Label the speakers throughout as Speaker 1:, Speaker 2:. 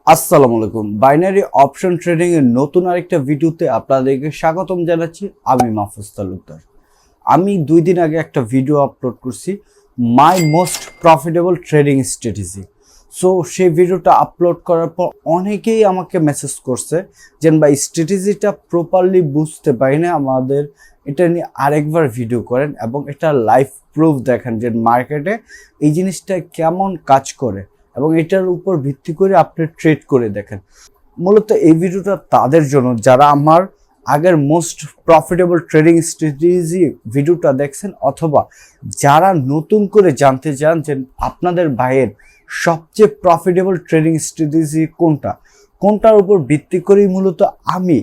Speaker 1: আসসালামু আলাইকুম। Binary option trading এর নতুন আরেকটা ভিডিওতে আপনাদেরকে স্বাগতম জানাচ্ছি। আমি মাহফুজ তালুকদার। আমি 2 দিন আগে একটা ভিডিও আপলোড করছি, my most profitable trading strategy. So সেই ভিডিওটা আপলোড করার পর অনেকেই আমাকে মেসেজ করছে যে ভাই স্ট্র্যাটেজিটা প্রপারলি বুঝতে পারি না, আমাদের এটা নিয়ে আরেকবার ভিডিও করেন এবং এটা লাইভ প্রুফ দেখেন যে মার্কেটে এই জিনিসটা কেমন কাজ করে এবং এটার উপর ভিত্তি করে আপনি ট্রেড করে দেখেন। মূলত এই ভিডিওটা তাদের জন্য যারা আমার আগের মোস্ট প্রফিটেবল ট্রেডিং স্ট্র্যাটেজি ভিডিওটা দেখছেন, অথবা যারা নতুন করে জানতে চান যে আপনাদের ভাইয়ের সবচেয়ে প্রফিটেবল ট্রেডিং স্ট্র্যাটেজি কোনটার উপর ভিত্তি করেই মূলত আমি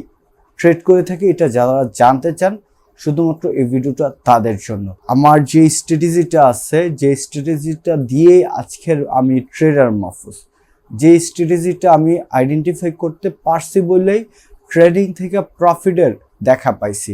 Speaker 1: ট্রেড করে থাকি। এটা যারা জানতে চান শুধুমাত্র এই ভিডিওটা তাদের জন্য। আমার যে স্ট্র্যাটেজিটা আছে, যে স্ট্র্যাটেজিটা দিয়ে আজকের আমি ট্রেডার মাহফুজ, যে স্ট্র্যাটেজিটা আমি আইডেন্টিফাই করতে পারছি বলেই ট্রেডিং থেকে প্রফিটের দেখা পাইছি,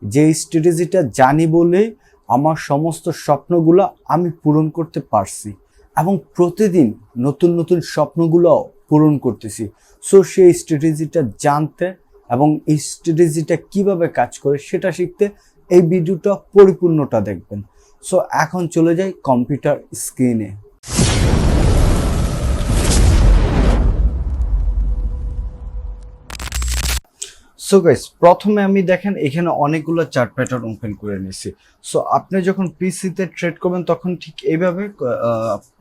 Speaker 1: যে স্ট্র্যাটেজিটা জানি বলেই আমার সমস্ত স্বপ্নগুলো আমি পূরণ করতে পারছি এবং প্রতিদিন নতুন নতুন স্বপ্নগুলো পূরণ করতেছি। সো সেই স্ট্র্যাটেজিটা জানতে এবং এই স্ট্র্যাটেজিটা কিভাবে কাজ করে সেটা শিখতে এই ভিডিওটা পরিপূর্ণটা দেখবেন। সো এখন চলে যাই কম্পিউটার স্ক্রিনে। সো গাইস, প্রথমে আমি দেখেন এখানে অনেকগুলো চার্ট প্যাটার্ন ওপেন করে নিয়েছি। সো আপনি যখন পিসিতে ট্রেড করবেন তখন ঠিক এইভাবে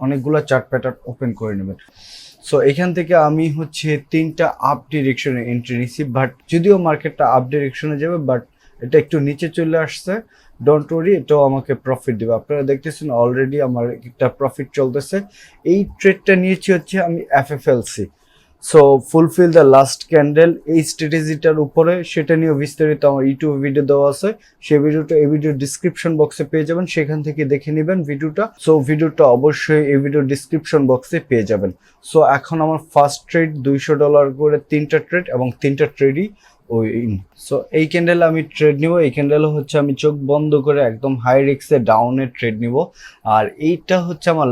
Speaker 1: অনেকগুলো চার্ট প্যাটার্ন ওপেন করে নেবেন। সো এখান থেকে আমি হচ্ছে 3টা আপ ডিরেকশনে এন্ট্রি নিছি, বাট যদিও মার্কেটটা আপ ডিরেকশনে যাবে, বাট এটা একটু নিচে চলে আসছে। ডোন্ট ওয়ারি, এটাও আমাকে প্রফিট দেবে। আপনারা দেখতেছেন অলরেডি আমার একটা প্রফিট চলতেছে। এই ট্রেডটা নিয়েছি হচ্ছে আমি এফএফএলসি। So fulfil the last candle, এই স্ট্র্যাটেজিটার উপরে, সেটা নিয়ে বিস্তারিত আমার ইউটিউব ভিডিও দেওয়া আছে। সেই ভিডিওটা এই ভিডিওর ডিসক্রিপশন বক্সে পেয়ে যাবেন, সেখান থেকে দেখে নেবেন ভিডিওটা। সো ভিডিওটা অবশ্যই এই ভিডিওর ডিসক্রিপশন বক্সে পেয়ে যাবেন। সো এখন আমার ফার্স্ট ট্রেড $200 করে 3টা ট্রেড এবং 3টা ট্রেডই ওই। সো এই ক্যান্ডেলে আমি ট্রেড নিব। এই ক্যান্ডেলে হচ্ছে আমি চোখ বন্ধ করে একদম হাই রিস্কে ডাউনে ট্রেড নিব। আর এইটা হচ্ছে আমার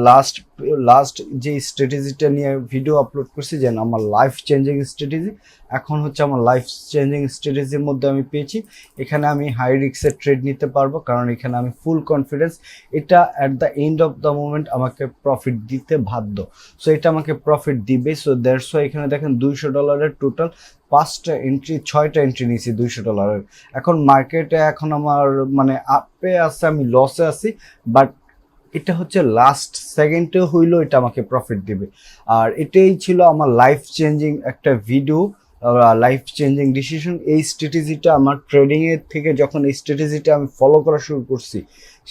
Speaker 1: লাস্ট যে স্ট্র্যাটেজিটা নিয়ে ভিডিও আপলোড করছি, যেন আমার লাইফ চেঞ্জিং স্ট্র্যাটেজি, এখন হচ্ছে আমার লাইফ চেঞ্জিং স্ট্র্যাটেজির মধ্যে আমি পেয়েছি। এখানে আমি হাই রিস্কের ট্রেড নিতে পারবো, কারণ এখানে আমি ফুল কনফিডেন্স এটা at the end of the moment আমাকে প্রফিট দিতে বাধ্য। সো এটা আমাকে প্রফিট দিবে। সো দ্যাটস ওয়াই এখানে দেখেন $200 টোটাল 5টা এন্ট্রি, 6টা এন্ট্রি নিয়েছি $200। এখন মার্কেটে এখন আমার মানে আপে আছে, আমি লসে আছি, বাট এটা হচ্ছে লাস্ট সেকেন্ডে হইলো এটা আমাকে প্রফিট দিবে। আর এটাই ছিল আমার লাইফ চেঞ্জিং একটা ভিডিও, লাইফ চেঞ্জিং ডিসিশন। এই স্ট্র্যাটেজিটা আমার ট্রেডিংয়ের থেকে যখন এই স্ট্র্যাটেজিটা আমি ফলো করা শুরু করছি,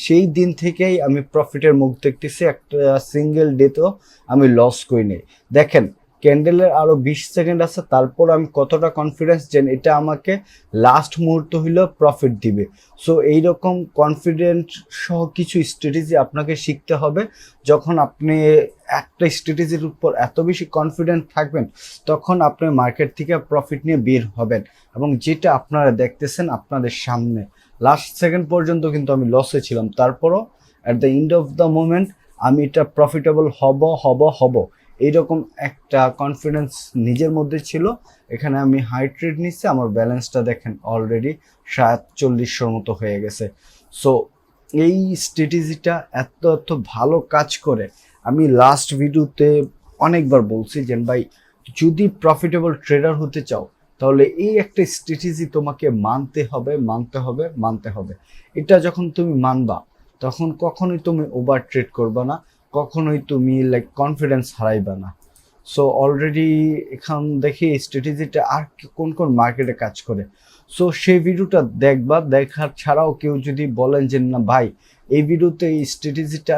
Speaker 1: সেই দিন থেকেই আমি প্রফিটের মুখ দেখতেছি। একটা সিঙ্গেল ডেতেও আমি লস করি নাই। দেখেন ক্যান্ডেলের আরও 20 সেকেন্ড আছে, তারপর আমি কতটা কনফিডেন্স যে এটা আমাকে লাস্ট মুহূর্ত হইলেও প্রফিট দিবে। সো এইরকম কনফিডেন্ট সহ কিছু স্ট্র্যাটেজি আপনাকে শিখতে হবে। যখন আপনি একটা স্ট্র্যাটেজির উপর এত বেশি কনফিডেন্ট থাকবেন, তখন আপনি মার্কেট থেকে প্রফিট নিয়ে বের হবেন। এবং যেটা আপনারা দেখতেছেন আপনাদের সামনে, লাস্ট সেকেন্ড পর্যন্ত কিন্তু আমি লসে ছিলাম, তারপরও at the end of the moment আমি এটা প্রফিটেবল হব এইরকম একটা কনফিডেন্স নিজের মধ্যে ছিল। এখানে আমি হাই ট্রেড নিচ্ছি, আমার ব্যালেন্সটা দেখেন অলরেডি 4700 মতো হয়ে গেছে। সো এই স্ট্র্যাটেজিটা এত ভালো কাজ করে। আমি লাস্ট ভিডিওতে অনেকবার বলছি যে ভাই, যদি প্রফিটেবল ট্রেডার হতে চাও তাহলে এই একটা স্ট্র্যাটেজি তোমাকে মানতে হবে। এটা যখন তুমি মানবা, তখন কখনোই তুমি ওভার ট্রেড করবা না, কখনোই তুমি কনফিডেন্স হারাইবা না। সো অলরেডি এখন দেখি স্ট্র্যাটেজিটা আর কোন মার্কেটে কাজ করে। সো সেই ভিডিওটা দেখার ছাড়াও কেউ যদি বলেন যে না ভাই, এই ভিডিওতে এই স্ট্র্যাটেজিটা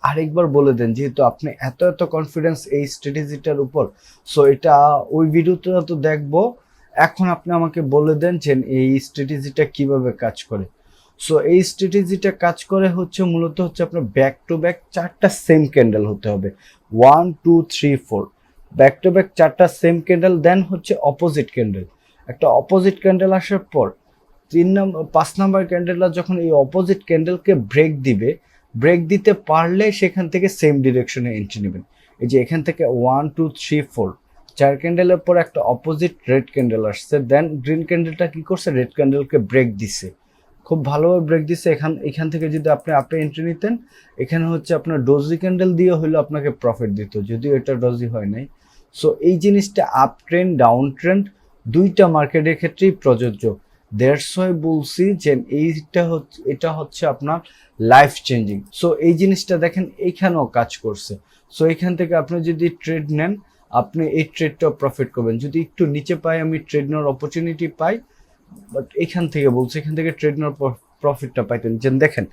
Speaker 1: আরেকবার বলে দেন, যেহেতু আপনি এত কনফিডেন্স এই স্ট্র্যাটেজিটার উপর। সো এটা ওই ভিডিওটা তো দেখবো, এখন আপনি আমাকে বলে দেন যে এই স্ট্র্যাটেজিটা কিভাবে কাজ করে। সো এই স্ট্র্যাটেজিটা কাজ করে হচ্ছে মূলত হচ্ছে আপনার ব্যাক টু ব্যাক 4টা সেম ক্যান্ডেল হতে হবে। 1 2 3 4 ব্যাক টু ব্যাক 4টা সেম ক্যান্ডেল, দেন হচ্ছে অপোজিট ক্যান্ডেল। একটা অপোজিট ক্যান্ডেল আসার পর 5 নাম্বার ক্যান্ডেলটা যখন এই অপোজিট ক্যান্ডেলকে ব্রেক দিতে পারলে সেখান থেকে সেম ডিরেকশনে এন্ট্রি নেবেন। এই যে এখান থেকে 1 2 3 4 4 ক্যান্ডেলের পর একটা অপোজিট রেড ক্যান্ডেল আসছে, দেন গ্রিন ক্যান্ডেলটা কি করছে, রেড ক্যান্ডেলকে ব্রেক দিছে, খুব ভালোভাবে ব্রেক দিছে। এখান থেকে যদি আপনি আপে এন্ট্রি নিতেন, এখানে হচ্ছে আপনার ডোজি ক্যান্ডেল দিয়ে হইলে আপনাকে প্রফিট দিত, যদিও এটা ডোজি হয় নাই। সো এই জিনিসটা আপ ট্রেন্ড ডাউন ট্রেন্ড দুইটা মার্কেটের ক্ষেত্রেই প্রযোজ্য। দ্যাটস ওয়াই বলছি যে এটা হচ্ছে আপনার লাইফ চেঞ্জিং। সো এই জিনিসটা দেখেন এইখানেও কাজ করছে। সো এখান থেকে আপনি যদি ট্রেড নেন, আপনি এই ট্রেডটাও প্রফিট করবেন। যদি একটু নিচে পাই, আমি ট্রেড নেওয়ার অপরচুনিটি পাই, বাট এখান থেকে বলছি, এখান থেকে ট্রেড নেওয়ার প্রফিটটা পাইতেন। যেন দেখেন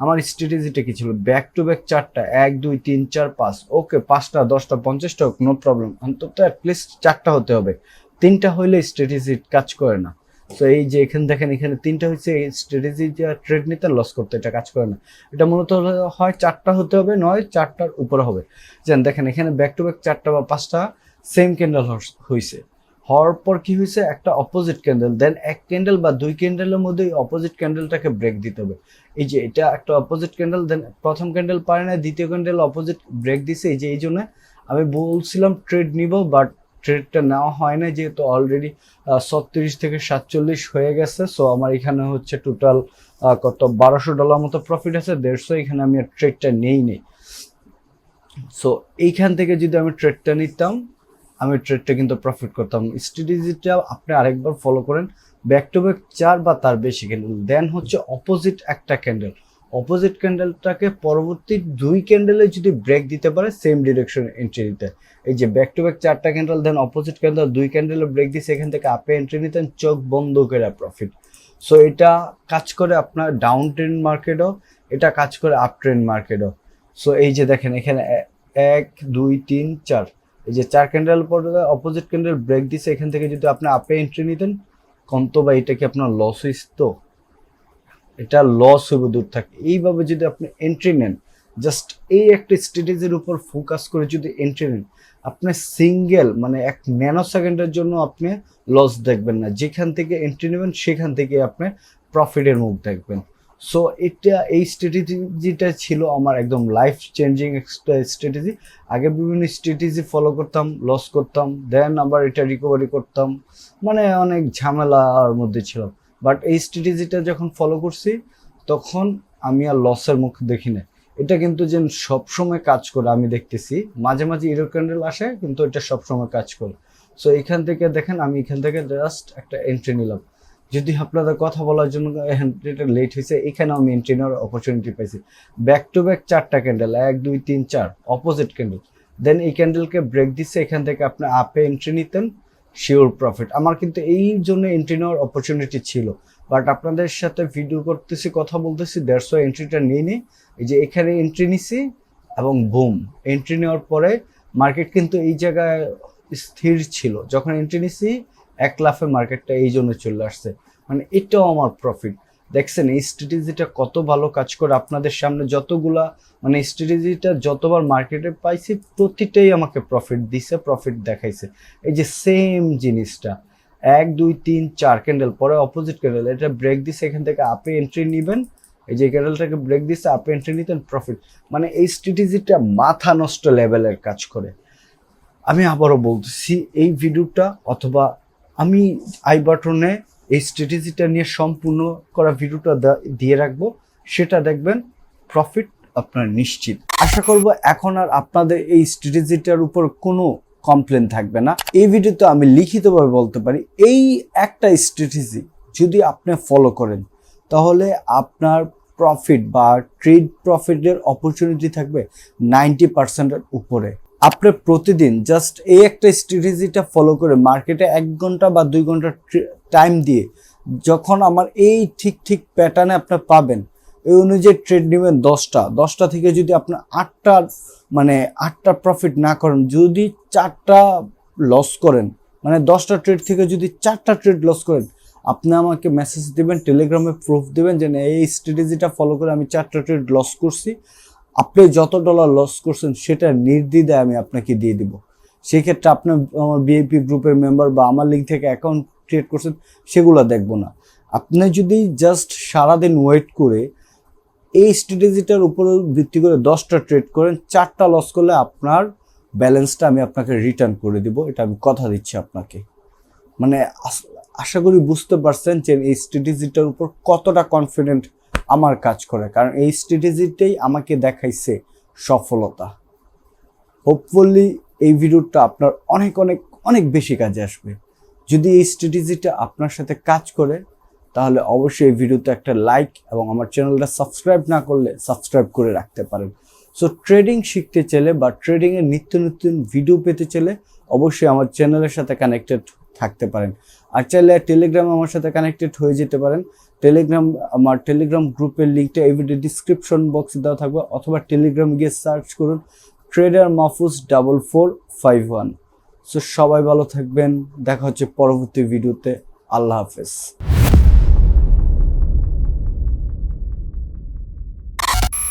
Speaker 1: আমার স্ট্র্যাটেজিটা কি ছিল, ব্যাক টু ব্যাক চারটা, 1 2 3 4 5, ওকে 5টা 10টা 50টা হোক, নো প্রবলেম, অন্তত অ্যাটলিস্ট 4টা হতে হবে। 3টা হইলে স্ট্র্যাটেজি কাজ করে না। সো এই যে এখানে দেখেন, এখানে 3টা হচ্ছে, এই স্ট্র্যাটেজি ট্রেড নিতে লস করতে, এটা কাজ করে না। এটা মূলত হয় 4টা হতে হবে, নয় 4টার উপরে হবে। যেন দেখেন এখানে ব্যাক টু ব্যাক 4টা বা 5টা সেম ক্যান্ডেল হয়েছে, হওয়ার পর কি হয়েছে, একটা অপোজিট ক্যান্ডেল, দেন 1 ক্যান্ডেল বা 2 ক্যান্ডেলের মধ্যে অপোজিট ক্যান্ডেলটাকে ব্রেক দিতে হবে। এই যে এটা একটা অপোজিট ক্যান্ডেল, দেন প্রথম ক্যান্ডেল পারে না, দ্বিতীয় ক্যান্ডেল অপোজিট ব্রেক দিছে। এই যে এই জন্য আমি বলছিলাম ট্রেড নিব, বাট ট্রেডটা নেওয়া হয় না, যেহেতু অলরেডি 36 থেকে 47 হয়ে গেছে। সো আমার এখানে হচ্ছে টোটাল কত $1200 মতো প্রফিট আছে, 150, এখানে আমি আর ট্রেডটা নেই। সো এইখান থেকে যদি আমি ট্রেডটা নিতাম, আমি ট্রেডটা কিন্তু প্রফিট করতাম। স্ট্র্যাটেজিটা আপনি আরেকবার ফলো করেন, ব্যাক টু ব্যাক 4 বা তার বেশি ক্যান্ডেল, দেন হচ্ছে অপোজিট একটা ক্যান্ডেল, অপোজিট ক্যান্ডেলটাকে পরবর্তী 2 ক্যান্ডেলে যদি ব্রেক দিতে পারে, সেম ডিরেকশনে এন্ট্রি দিতে। এই যে ব্যাক টু ব্যাক 4টা ক্যান্ডেল, দেন অপোজিট ক্যান্ডেল 2 ক্যান্ডেলে ব্রেক দিচ্ছে, এখান থেকে আপে এন্ট্রি নিতেন, চোখ বন্ধ করে প্রফিট। সো এটা কাজ করে আপনার ডাউন ট্রেন্ড মার্কেটও, এটা কাজ করে আপ ট্রেন্ড মার্কেটও। সো এই যে দেখেন এখানে 1 2 3 4, এই যে 4 ক্যান্ডেল পরে অপোজিট ক্যান্ডেল ব্রেক দিছে, এখান থেকে যদি আপনি আপে এন্ট্রি নিতেন, কত বা এটা কি আপনার লস হইস? তো এটা লস হবে দূর থাকে। এইভাবে যদি আপনি এন্ট্রি নেন, জাস্ট এই একটা স্ট্র্যাটেজির উপর ফোকাস করে যদি এন্ট্রি নেন, আপনি সিঙ্গেল মানে 1 ন্যানো সেকেন্ডের জন্য আপনি লস দেখবেন না। যেখান থেকে এন্ট্রি নেবেন সেখান থেকে আপনি প্রফিটের মুখ দেখবেন। সো এটা এই স্ট্র্যাটেজিটা ছিল আমার একদম লাইফ চেঞ্জিং একটা স্ট্র্যাটেজি। আগে বিভিন্ন স্ট্র্যাটেজি ফলো করতাম, লস করতাম, দেন আবার এটা রিকভারি করতাম, মানে অনেক ঝামেলার মধ্যে ছিলাম। বাট এই স্ট্র্যাটেজিটা যখন ফলো করছি, তখন আমি আর লসের মুখ দেখি না। এটা কিন্তু যে সবসময় কাজ করে আমি দেখতেছি, মাঝে মাঝে ইরো ক্যান্ডেল আসে, কিন্তু এটা সবসময় কাজ করে। সো এখান থেকে দেখেন, আমি এখান থেকে জাস্ট একটা এন্ট্রি নিলাম। যদি আপনাদের কথা বলার জন্য এন্ট্রিটা লেট হয়েছে, এখানে আমি এন্ট্রি নেওয়ার অপরচুনিটি পাইছি। ব্যাক টু ব্যাক 4টা ক্যান্ডেল, 1 2 3 4 অপোজিট ক্যান্ডেল, দেন এই ক্যান্ডেলকে ব্রেক দিচ্ছে, এখান থেকে আপনি আপে এন্ট্রি নিতেন, শিওর প্রফিট। আমার কিন্তু এই জন্য এন্ট্রি নেওয়ার অপরচুনিটি ছিল, বাট আপনাদের সাথে ভিডিও করতেছি, কথা বলতেছি, 150 এন্ট্রিটা নিয়ে নিই। এই যে এখানে এন্ট্রি নিছি এবং বুম, এন্ট্রি নেওয়ার পরে মার্কেট কিন্তু এই জায়গায় স্থির ছিল, যখন এন্ট্রি নিছি 1 লাফে মার্কেটটা এই জন্য চলে আসছে। মানে এটাও আমার প্রফিট। দেখছেন এই স্ট্র্যাটেজিটা কত ভালো কাজ করে। আপনাদের সামনে যতগুলা মানে স্ট্র্যাটেজিটা যতবার মার্কেটে পাইছি, প্রতিটাই আমাকে প্রফিট দিছে, প্রফিট দেখাইছে। এই যে সেম জিনিসটা 1 2 3 4 ক্যান্ডেল পরে অপোজিট ক্যান্ডেল, এটা ব্রেক দিছে, এখান থেকে আপে এন্ট্রি নিবেন, এই যে ক্যান্ডেলটাকে ব্রেক দিছে, আপে এন্ট্রি নিতেন, প্রফিট। মানে এই স্ট্র্যাটেজিটা মাথা নষ্ট লেভেলের কাজ করে। আমি আবারও বলতেছি, এই ভিডিওটা অথবা আমি আই বাটনে এই স্ট্র্যাটেজিটা নিয়ে সম্পূর্ণ করা ভিডিওটা দিয়ে রাখবো, সেটা দেখবেন, প্রফিট আপনার নিশ্চিত। আশা করব এখন আর আপনাদের এই স্ট্র্যাটেজিটার উপর কোনো কমপ্লেন থাকবে না। এই ভিডিওতে আমি লিখিতভাবে বলতে পারি, এই একটা স্ট্র্যাটেজি যদি আপনি ফলো করেন, তাহলে আপনার প্রফিট বা ট্রেড প্রফিটের অপরচুনিটি থাকবে 90%-এর উপরে। আপনি প্রতিদিন জাস্ট এই একটা স্ট্র্যাটেজিটা ফলো করে মার্কেটে 1 ঘন্টা বা 2 ঘন্টা টাইম দিয়ে, যখন আমার এই ঠিক প্যাটার্নে আপনি পাবেন, এই অনুযায়ী ট্রেড নেবেন 10টা থেকে যদি আপনি 8টা প্রফিট না করেন, যদি 4টা লস করেন, মানে 10টা ট্রেড থেকে যদি 4টা ট্রেড লস করেন, আপনি আমাকে মেসেজ দেবেন, টেলিগ্রামে প্রুফ দেবেন যে এই স্ট্র্যাটেজিটা ফলো করে আমি 4টা ট্রেড লস করছি। আপনি যত ডলার লস করছেন সেটা নির্দ্বিধায় আমি আপনাকে দিয়ে দিব। সেক্ষেত্রে আপনি আমার ভিআইপি গ্রুপের মেম্বার বা আমার লিঙ্ক থেকে অ্যাকাউন্ট ক্রিয়েট করছেন, সেগুলো দেখবো না। আপনি যদি জাস্ট সারাদিন ওয়েট করে এই স্ট্র্যাটেজিটার উপর ভিত্তি করে 10টা ট্রেড করেন, 4টা লস করলে আপনার ব্যালেন্সটা আমি আপনাকে রিটার্ন করে দিব, এটা আমি কথা দিচ্ছি আপনাকে। মানে আশা করি বুঝতে পারছেন যে এই স্ট্র্যাটেজিটার উপর কতটা কনফিডেন্ট আমার কাজ করে, কারণ এই স্ট্র্যাটেজিটাই আমাকে দেখাইছে সফলতা। হোপফুলি এই ভিডিওটা আপনার অনেক অনেক অনেক বেশি কাজে আসবে। যদি এই স্ট্র্যাটেজিটা আপনার সাথে কাজ করে তাহলে অবশ্যই এই ভিডিওতে একটা লাইক এবং আমার চ্যানেলটা সাবস্ক্রাইব না করলে সাবস্ক্রাইব করে রাখতে পারেন। সো ট্রেডিং শিখতে চাইলে বা ট্রেডিংয়ের নিত্য নতুন ভিডিও পেতে চাইলে অবশ্যই আমার চ্যানেলের সাথে কানেক্টেড থাকতে পারেন। আর চাইলে টেলিগ্রামে আমার সাথে কানেক্টেড হয়ে যেতে পারেন। আমার টেলিগ্রাম গ্রুপের লিঙ্কটা এই ভিডিও ডিসক্রিপশন বক্সে দেওয়া থাকবে, অথবা টেলিগ্রাম গিয়ে সার্চ করুন ট্রেডার মাহফুজ 4451। সো সবাই ভালো থাকবেন, দেখা হচ্ছে পরবর্তী ভিডিওতে। আল্লাহ হাফেজ।